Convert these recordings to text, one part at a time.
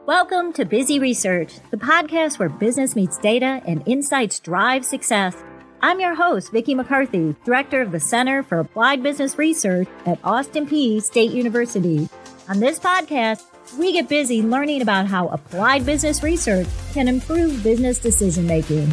Welcome to Busy Research, the podcast where business meets data and insights drive success. I'm your host, Vicki McCarthy, Director of the Center for Applied Business Research at Austin Peay State University. On this podcast, we get busy learning about how applied business research can improve business decision-making.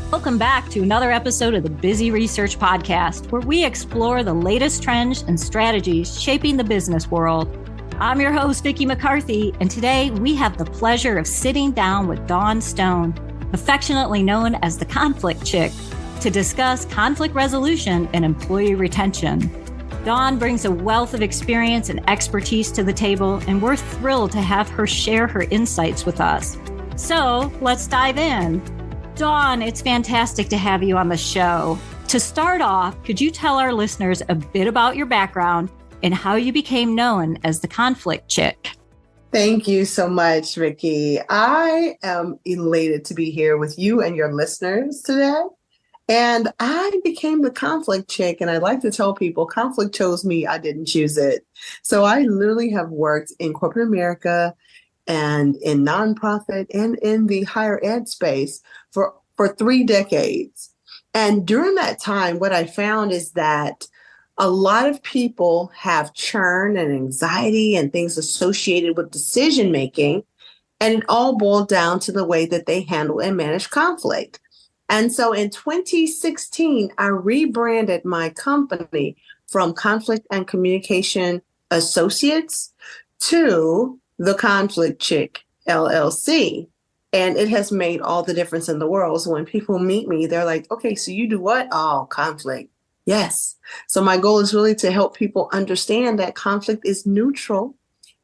Welcome back to another episode of the Busy Research Podcast, where we explore the latest trends and strategies shaping the business world. I'm your host, Vicki McCarthy, and today we have the pleasure of sitting down with Dawn Stone, affectionately known as the Conflict Chick, to discuss conflict resolution and employee retention. Dawn brings a wealth of experience and expertise to the table, and we're thrilled to have her share her insights with us. So let's dive in. Dawn, it's fantastic to have you on the show. To start off, could you tell our listeners a bit about your background and how you became known as the Conflict Chick? Thank you so much, Vicki. I am elated to be here with you and your listeners today. And I became the Conflict Chick, and I like to tell people conflict chose me, I didn't choose it. So I literally have worked in corporate America and in nonprofit and in the higher ed space for 3 decades. And during that time, what I found is that a lot of people have churn and anxiety and things associated with decision making, and it all boiled down to the way that they handle and manage conflict. And so in 2016, I rebranded my company from Conflict and Communication Associates to the Conflict Chick LLC. And it has made all the difference in the world. So when people meet me, they're like, okay, so you do what? Oh, conflict. Yes. So my goal is really to help people understand that conflict is neutral.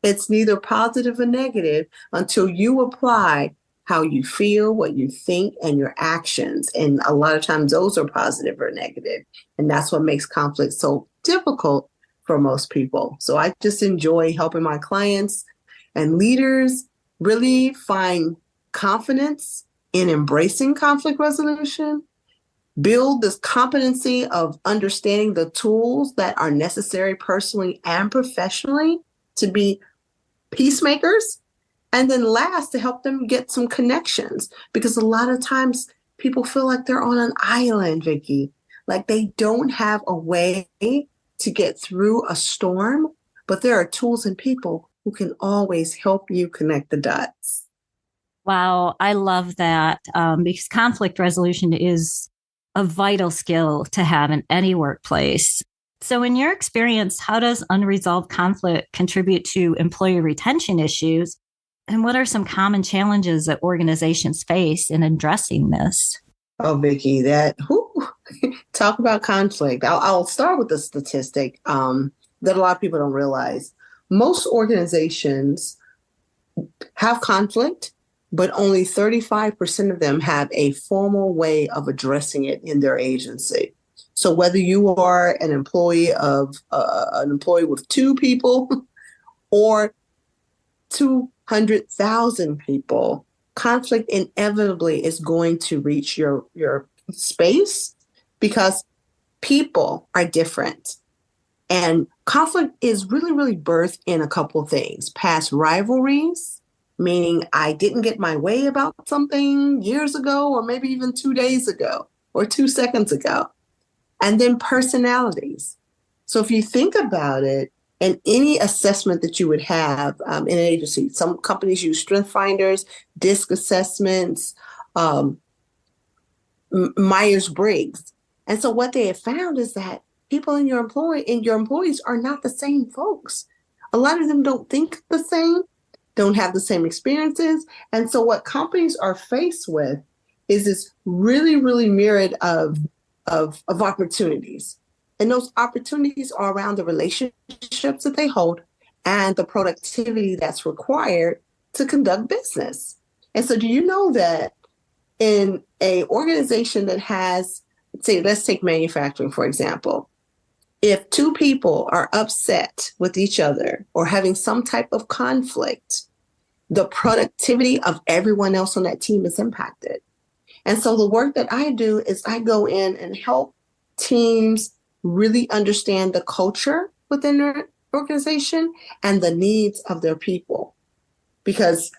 It's neither positive or negative until you apply how you feel, what you think, and your actions. And a lot of times those are positive or negative. And that's what makes conflict so difficult for most people. So I just enjoy helping my clients and leaders really find confidence in embracing conflict resolution, build this competency of understanding the tools that are necessary personally and professionally to be peacemakers. And then last, to help them get some connections, because a lot of times people feel like they're on an island, Vicki, like they don't have a way to get through a storm, but there are tools and people who can always help you connect the dots. Wow, I love that because conflict resolution is a vital skill to have in any workplace. So in your experience, how does unresolved conflict contribute to employee retention issues? And what are some common challenges that organizations face in addressing this? Oh, Vicki, talk about conflict. I'll start with the statistic that a lot of people don't realize. Most organizations have conflict, but only 35% of them have a formal way of addressing it in their agency. So whether you are an employee with 2 people or 200,000 people, conflict inevitably is going to reach your space because people are different. And conflict is really, really birthed in a couple of things. Past rivalries, meaning I didn't get my way about something years ago, or maybe even 2 days ago, or 2 seconds ago. And then personalities. So if you think about it, in any assessment that you would have in an agency, some companies use strength finders, DISC assessments, Myers-Briggs. And so what they have found is that people in your employees are not the same folks. A lot of them don't think the same, don't have the same experiences. And so what companies are faced with is this really, really myriad of opportunities. And those opportunities are around the relationships that they hold and the productivity that's required to conduct business. And so do you know that in an organization that has, say, let's take manufacturing, for example, if 2 people are upset with each other or having some type of conflict, the productivity of everyone else on that team is impacted. And so the work that I do is I go in and help teams really understand the culture within their organization and the needs of their people. Because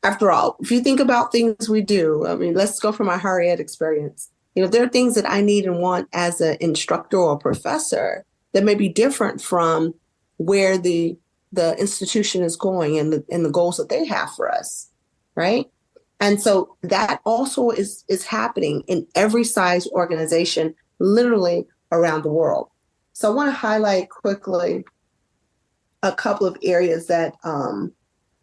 after all, if you think about things we do, I mean, let's go from my higher ed experience. There are things that I need and want as an instructor or professor that may be different from where the institution is going and the goals that they have for us, right? And so that also is happening in every size organization, literally around the world. So I want to highlight quickly a couple of areas that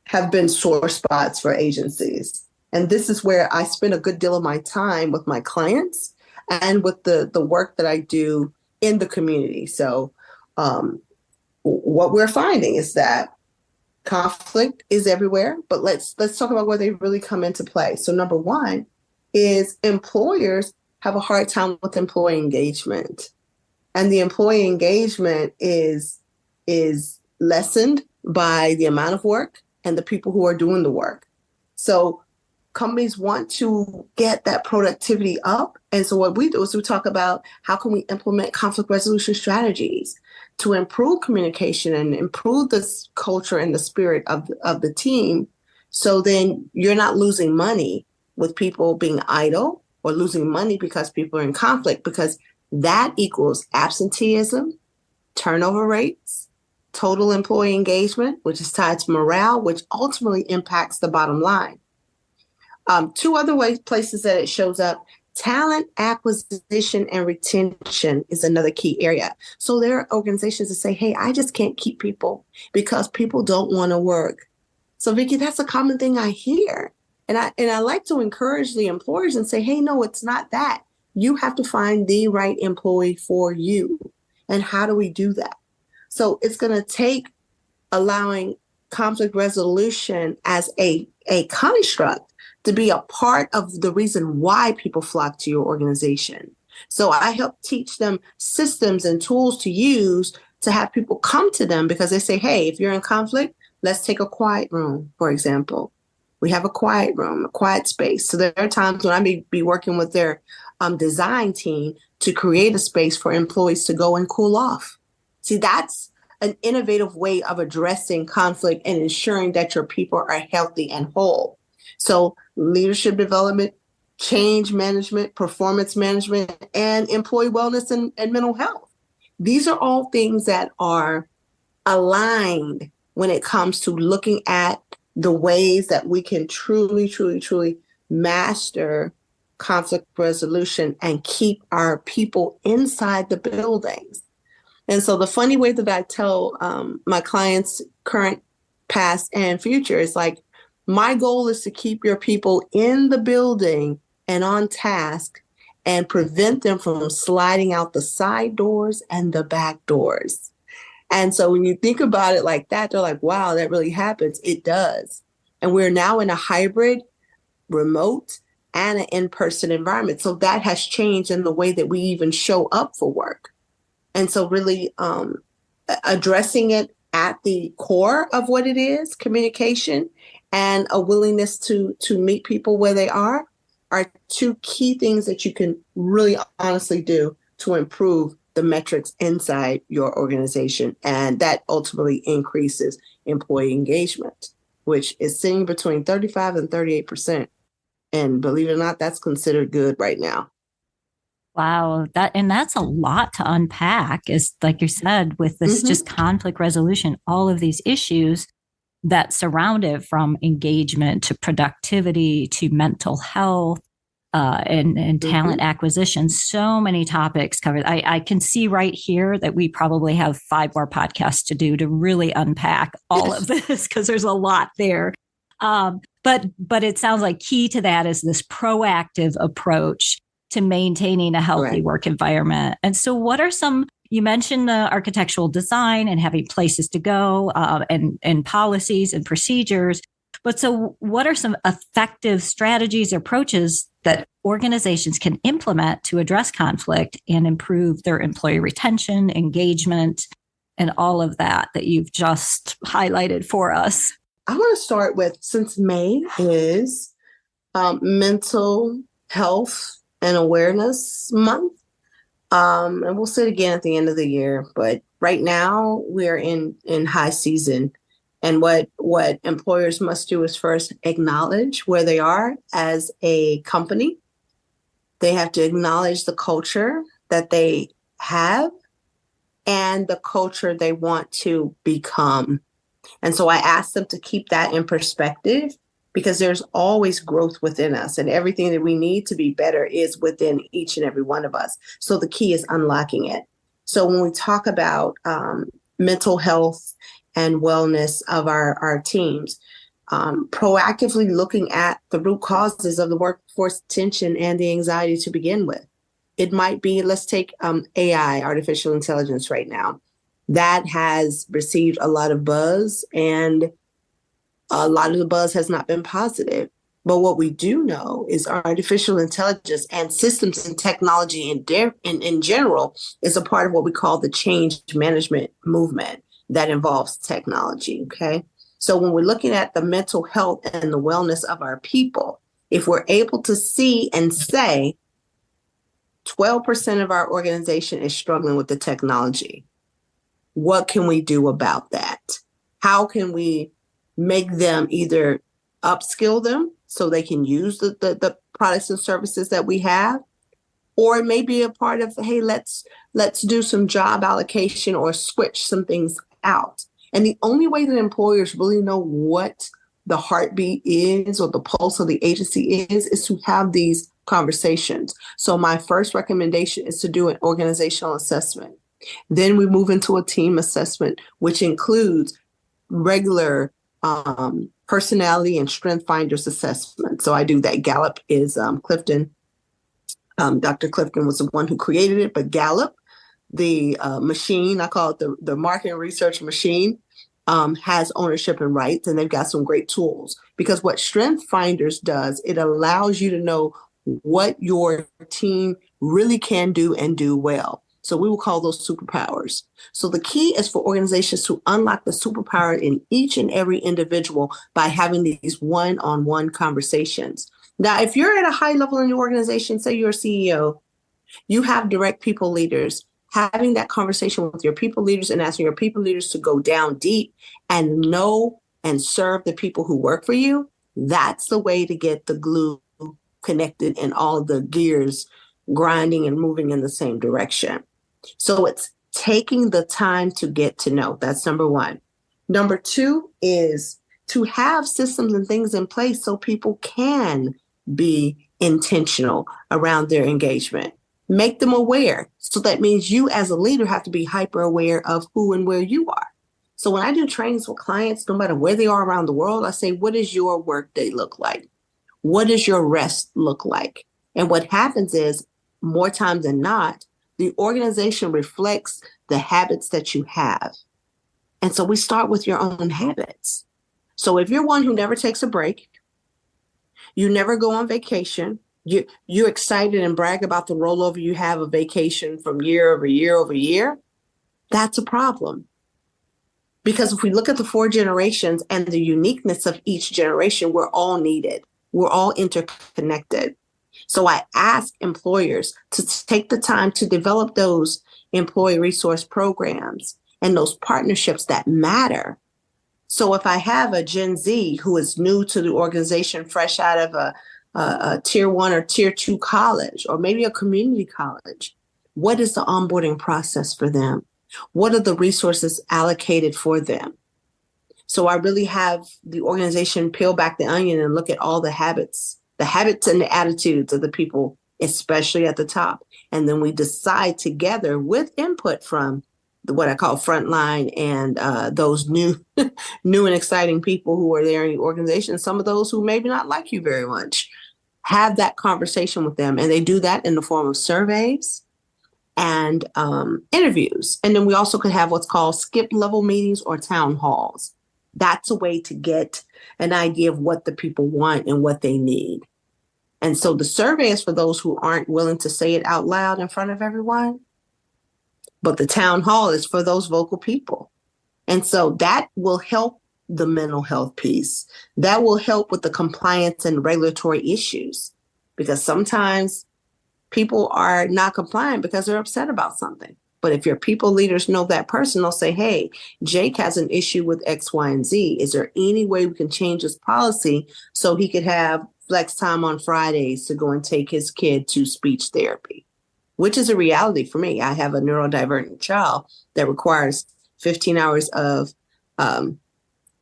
have been sore spots for agencies. And this is where I spend a good deal of my time with my clients and with the work that I do in the community. So what we're finding is that conflict is everywhere, but let's talk about where they really come into play. So number one is employers have a hard time with employee engagement. And the employee engagement is lessened by the amount of work and the people who are doing the work. So companies want to get that productivity up. And so what we do is we talk about how can we implement conflict resolution strategies to improve communication and improve this culture and the spirit of the team. So then you're not losing money with people being idle or losing money because people are in conflict, because that equals absenteeism, turnover rates, total employee engagement, which is tied to morale, which ultimately impacts the bottom line. Two other places that it shows up: talent acquisition and retention is another key area. So there are organizations that say, hey, I just can't keep people because people don't want to work. So Vicki, that's a common thing I hear. And I like to encourage the employers and say, hey, no, it's not that. You have to find the right employee for you. And how do we do that? So it's going to take allowing conflict resolution as a construct to be a part of the reason why people flock to your organization. So I help teach them systems and tools to use to have people come to them, because they say, hey, if you're in conflict, let's take a quiet room, for example. We have a quiet room, a quiet space. So there are times when I may be working with their design team to create a space for employees to go and cool off. See, that's an innovative way of addressing conflict and ensuring that your people are healthy and whole. So leadership development, change management, performance management, and employee wellness and mental health. These are all things that are aligned when it comes to looking at the ways that we can truly, truly, truly master conflict resolution and keep our people inside the buildings. And so the funny way that I tell my clients, current, past, and future, is like, my goal is to keep your people in the building and on task and prevent them from sliding out the side doors and the back doors. And so when you think about it like that, they're like, wow, that really happens. It does. And we're now in a hybrid, remote, and an in-person environment. So that has changed in the way that we even show up for work. And so really addressing it at the core of what it is, communication and a willingness to meet people where they are two key things that you can really honestly do to improve the metrics inside your organization. And that ultimately increases employee engagement, which is sitting between 35 and 38%. And believe it or not, that's considered good right now. Wow, that's a lot to unpack, is like you said, with this just conflict resolution, all of these issues that surround it, from engagement to productivity to mental health and talent acquisition. So many topics covered. I can see right here that we probably have 5 more podcasts to do to really unpack all of this, because there's a lot there. But it sounds like key to that is this proactive approach to maintaining a healthy work environment. And so what are some, you mentioned the architectural design and having places to go and policies and procedures. But so what are some effective strategies or approaches that organizations can implement to address conflict and improve their employee retention, engagement, and all of that you've just highlighted for us? I want to start with, since May is Mental Health and Awareness Month, And we'll sit again at the end of the year. But right now we're in high season. And what employers must do is first acknowledge where they are as a company. They have to acknowledge the culture that they have and the culture they want to become. And so I ask them to keep that in perspective because there's always growth within us and everything that we need to be better is within each and every one of us. So the key is unlocking it. So when we talk about mental health and wellness of our teams, proactively looking at the root causes of the workforce tension and the anxiety to begin with. It might be, let's take AI, artificial intelligence right now. That has received a lot of buzz, and a lot of the buzz has not been positive. But what we do know is artificial intelligence and systems and technology in general is a part of what we call the change management movement that involves technology, okay? So when we're looking at the mental health and the wellness of our people, if we're able to see and say 12% of our organization is struggling with the technology, what can we do about that? How can we make them either upskill them so they can use the products and services that we have, or it may be a part of, hey, let's do some job allocation or switch some things out. And the only way that employers really know what the heartbeat is or the pulse of the agency is to have these conversations. So my first recommendation is to do an organizational assessment. Then we move into a team assessment, which includes regular personality and strength finders assessment. So I do that. Gallup is Clifton. Dr. Clifton was the one who created it, but Gallup, the machine, I call it the market and research machine, has ownership and rights, and they've got some great tools. Because what Strength Finders does, it allows you to know what your team really can do and do well. So we will call those superpowers. So the key is for organizations to unlock the superpower in each and every individual by having these one-on-one conversations. Now, if you're at a high level in your organization, say you're a CEO, you have direct people leaders, having that conversation with your people leaders and asking your people leaders to go down deep and know and serve the people who work for you, that's the way to get the glue connected and all the gears grinding and moving in the same direction. So it's taking the time to get to know. That's number one. Number two is to have systems and things in place so people can be intentional around their engagement. Make them aware. So that means you as a leader have to be hyper aware of who and where you are. So when I do trainings with clients, no matter where they are around the world, I say, what does your workday look like? What does your rest look like? And what happens is, more times than not, the organization reflects the habits that you have. And so we start with your own habits. So if you're one who never takes a break, you never go on vacation, you're excited and brag about the rollover you have of vacation from year over year over year, that's a problem. Because if we look at the 4 generations and the uniqueness of each generation, we're all needed. We're all interconnected. So I ask employers to take the time to develop those employee resource programs and those partnerships that matter. So if I have a Gen Z who is new to the organization, fresh out of a tier 1 or tier 2 college, or maybe a community college, what is the onboarding process for them? What are the resources allocated for them? So I really have the organization peel back the onion and look at all the habits and the attitudes of the people, especially at the top. And then we decide together with input from what I call frontline and those new and exciting people who are there in the organization, some of those who maybe not like you very much, have that conversation with them. And they do that in the form of surveys and interviews. And then we also could have what's called skip level meetings or town halls. That's a way to get an idea of what the people want and what they need. And so the survey is for those who aren't willing to say it out loud in front of everyone. But the town hall is for those vocal people. And so that will help the mental health piece. That will help with the compliance and regulatory issues. Because sometimes people are not compliant because they're upset about something. But if your people leaders know that person, they'll say, hey, Jake has an issue with X, Y, and Z. Is there any way we can change this policy so he could have flex time on Fridays to go and take his kid to speech therapy? Which is a reality for me. I have a neurodivergent child that requires 15 hours of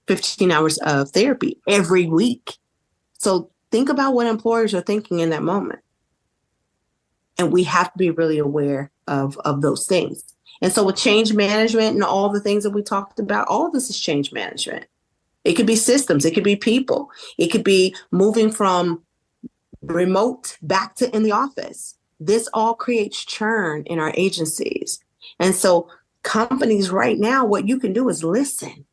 15 hours of therapy every week. So think about what employers are thinking in that moment. And we have to be really aware of those things. And so with change management and all the things that we talked about, all of this is change management. It could be systems. It could be people. It could be moving from remote back to in the office. This all creates churn in our agencies. And so companies right now, what you can do is listen.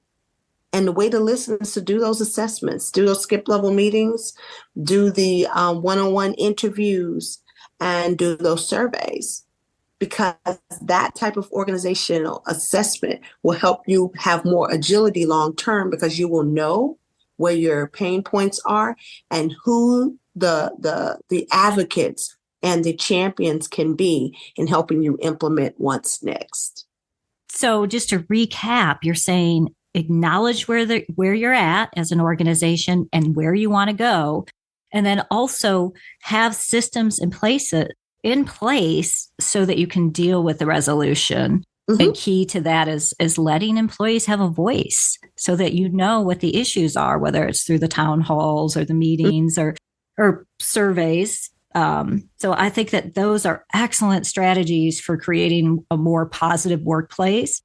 And the way to listen is to do those assessments, do those skip level meetings, do the one-on-one interviews, and do those surveys, because that type of organizational assessment will help you have more agility long term, because you will know where your pain points are and who the advocates and the champions can be in helping you implement what's next. So just to recap, you're saying acknowledge where you're at as an organization and where you want to go. And then also have systems in place so that you can deal with the resolution. Mm-hmm. And key to that is letting employees have a voice so that you know what the issues are, whether it's through the town halls or the meetings or surveys. So I think that those are excellent strategies for creating a more positive workplace.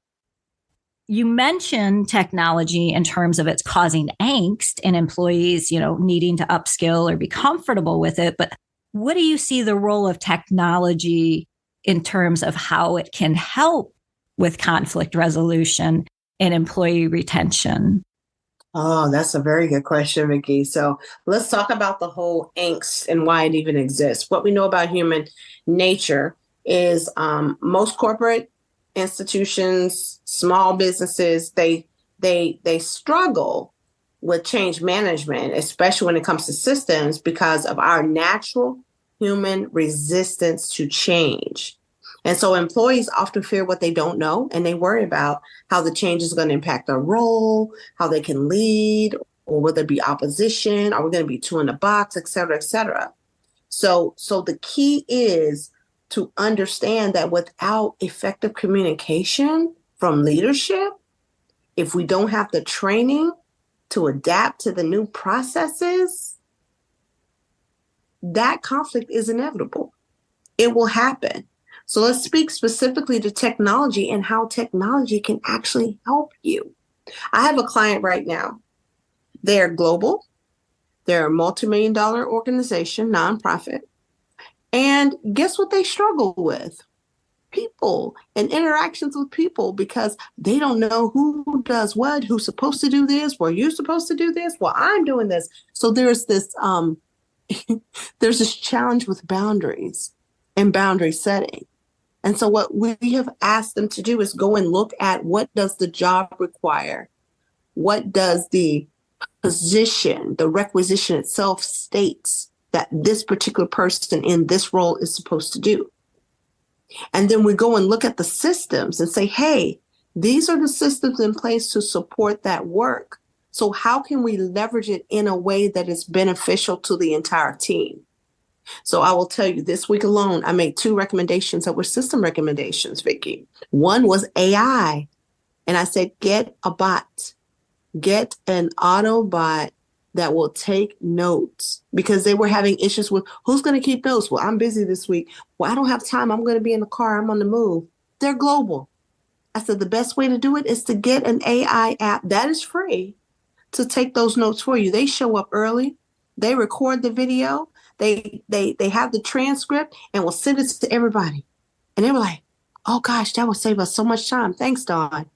You mentioned technology in terms of it's causing angst and employees, needing to upskill or be comfortable with it. But what do you see the role of technology in terms of how it can help with conflict resolution and employee retention? Oh, that's a very good question, Vicki. So let's talk about the whole angst and why it even exists. What we know about human nature is most corporate institutions, small businesses, they struggle with change management, especially when it comes to systems, because of our natural human resistance to change. And so employees often fear what they don't know, and they worry about how the change is going to impact their role, how they can lead, or will there be opposition? Are we going to be two in the box, et cetera, et cetera? So the key is to understand that without effective communication from leadership, if we don't have the training to adapt to the new processes, that conflict is inevitable. It will happen. So let's speak specifically to technology and how technology can actually help you. I have a client right now. They're global. They're a multi-million-dollar organization, nonprofit. And guess what they struggle with? People and interactions with people, because they don't know who does what, who's supposed to do this, well, you're supposed to do this, well, I'm doing this. So there's this there's this challenge with boundaries and boundary setting. And so what we have asked them to do is go and look at, what does the job require? What does the position, the requisition itself states that this particular person in this role is supposed to do? And then we go and look at the systems and say, hey, these are the systems in place to support that work. So how can we leverage it in a way that is beneficial to the entire team? So I will tell you, this week alone, I made 2 recommendations that were system recommendations, Vicki. One was AI. And I said, get a bot, get an Autobot that will take notes, because they were having issues with who's going to keep notes. Well, I'm busy this week. Well, I don't have time. I'm going to be in the car. I'm on the move. They're global. I said, the best way to do it is to get an AI app that is free to take those notes for you. They show up early. They record the video. They have the transcript and will send it to everybody. And they were like, oh gosh, that will save us so much time. Thanks, Dawn.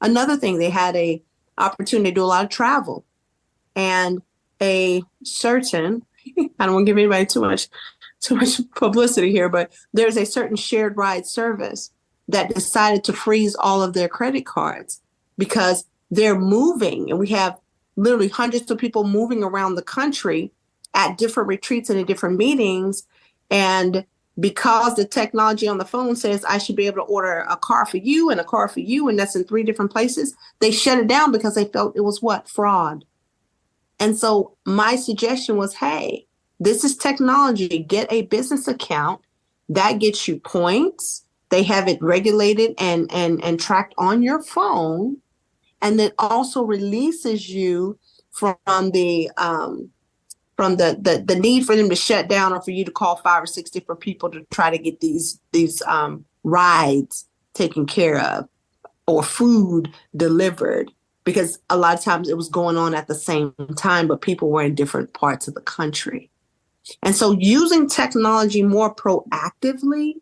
Another thing, they had a opportunity to do a lot of travel, and a certain, I don't want to give anybody too much publicity here, but there's a certain shared ride service that decided to freeze all of their credit cards because they're moving, and we have literally hundreds of people moving around the country at different retreats and at different meetings. And because the technology on the phone says I should be able to order a car for you and a car for you, and that's in 3 different places, they shut it down because they felt it was what? Fraud. And so my suggestion was, hey, this is technology. Get a business account that gets you points. They have it regulated and tracked on your phone. And that also releases you from the need for them to shut down or for you to call 5 or 6 different people to try to get these rides taken care of or food delivered. Because a lot of times it was going on at the same time, but people were in different parts of the country. And so using technology more proactively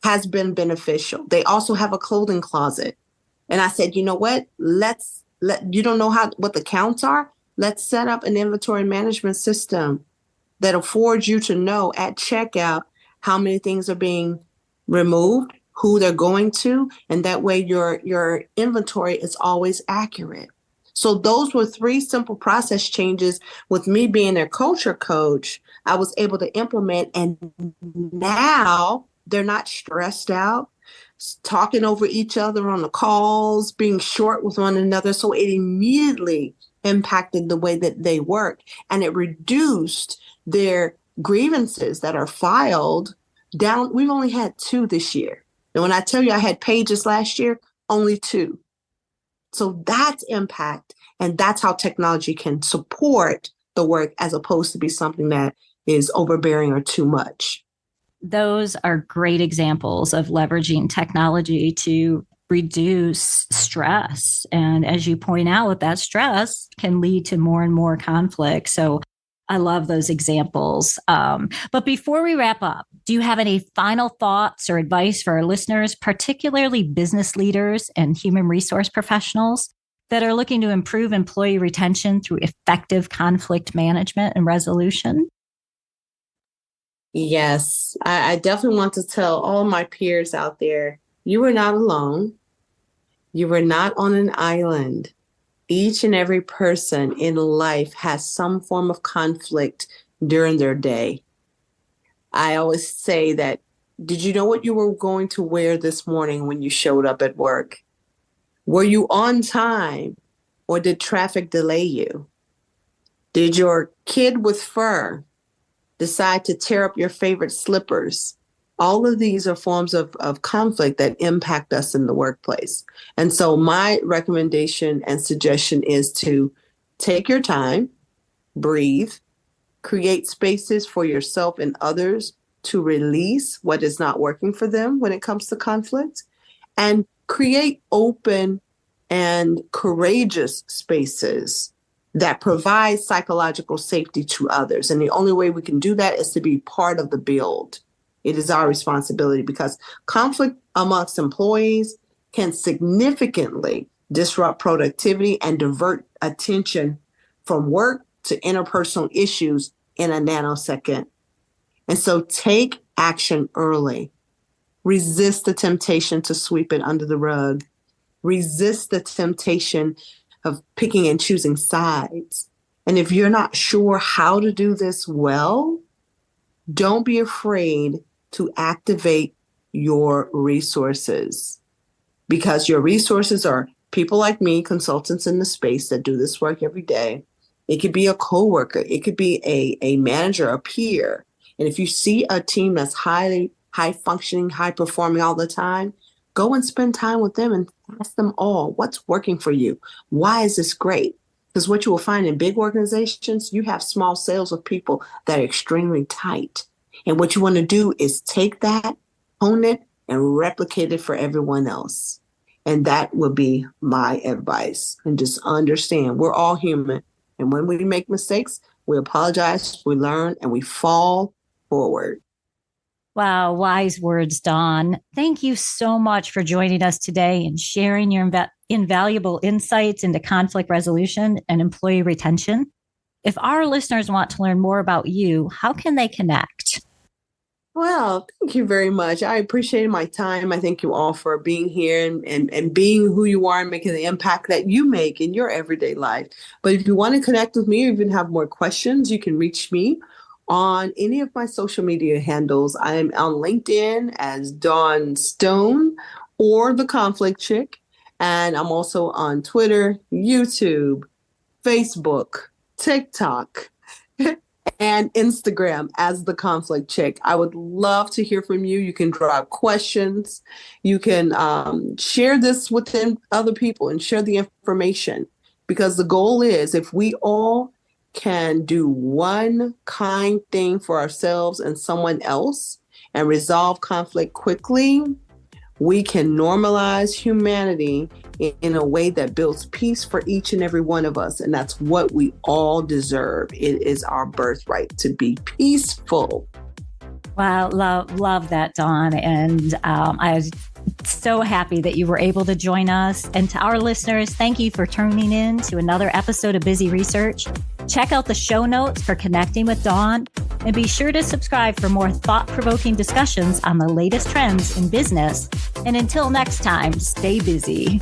has been beneficial. They also have a clothing closet. And I said, you know what? You don't know what the counts are? Let's set up an inventory management system that affords you to know at checkout how many things are being removed, who they're going to, and that way your inventory is always accurate. So those were 3 simple process changes. With me being their culture coach, I was able to implement, and now they're not stressed out, talking over each other on the calls, being short with one another. So it immediately impacted the way that they work, and it reduced their grievances that are filed down. We've only had 2 this year. And when I tell you I had pages last year, only 2. So that's impact. And that's how technology can support the work as opposed to be something that is overbearing or too much. Those are great examples of leveraging technology to reduce stress. And as you point out, that stress can lead to more and more conflict. So I love those examples. But before we wrap up, do you have any final thoughts or advice for our listeners, particularly business leaders and human resource professionals that are looking to improve employee retention through effective conflict management and resolution? Yes, I definitely want to tell all my peers out there, you are not alone. You are not on an island. Each and every person in life has some form of conflict during their day. I always say that, did you know what you were going to wear this morning when you showed up at work? Were you on time or did traffic delay you? Did your kid with fur decide to tear up your favorite slippers? All of these are forms of conflict that impact us in the workplace. And so my recommendation and suggestion is to take your time, breathe, create spaces for yourself and others to release what is not working for them when it comes to conflict, and create open and courageous spaces that provide psychological safety to others. And the only way we can do that is to be part of the build. It is our responsibility, because conflict amongst employees can significantly disrupt productivity and divert attention from work to interpersonal issues in a nanosecond. And so take action early. Resist the temptation to sweep it under the rug. Resist the temptation of picking and choosing sides. And if you're not sure how to do this well, don't be afraid to activate your resources, because your resources are people like me, consultants in the space that do this work every day. It could be a coworker. It could be a manager, a peer. And if you see a team that's high functioning, high performing all the time, go and spend time with them and ask them all, what's working for you? Why is this great? Because what you will find in big organizations, you have small cells of people that are extremely tight. And what you want to do is take that, hone it, and replicate it for everyone else. And that would be my advice. And just understand we're all human. And when we make mistakes, we apologize, we learn, and we fall forward. Wow, wise words, Dawn. Thank you so much for joining us today and sharing your invaluable insights into conflict resolution and employee retention. If our listeners want to learn more about you, how can they connect? Well, thank you very much. I appreciate my time. I thank you all for being here and being who you are and making the impact that you make in your everyday life. But if you want to connect with me or even have more questions, you can reach me on any of my social media handles. I am on LinkedIn as Dawn Stone or The Conflict Chick. And I'm also on Twitter, YouTube, Facebook, TikTok, and Instagram as The Conflict Chick. I would love to hear from you. You can drop questions. You can share this with other people and share the information, because the goal is, if we all can do one kind thing for ourselves and someone else and resolve conflict quickly, we can normalize humanity in a way that builds peace for each and every one of us. And that's what we all deserve. It is our birthright to be peaceful. Wow, love that, Dawn. And I was so happy that you were able to join us. And to our listeners, thank you for tuning in to another episode of Busy Research. Check out the show notes for connecting with Dawn, and be sure to subscribe for more thought-provoking discussions on the latest trends in business. And until next time, stay busy.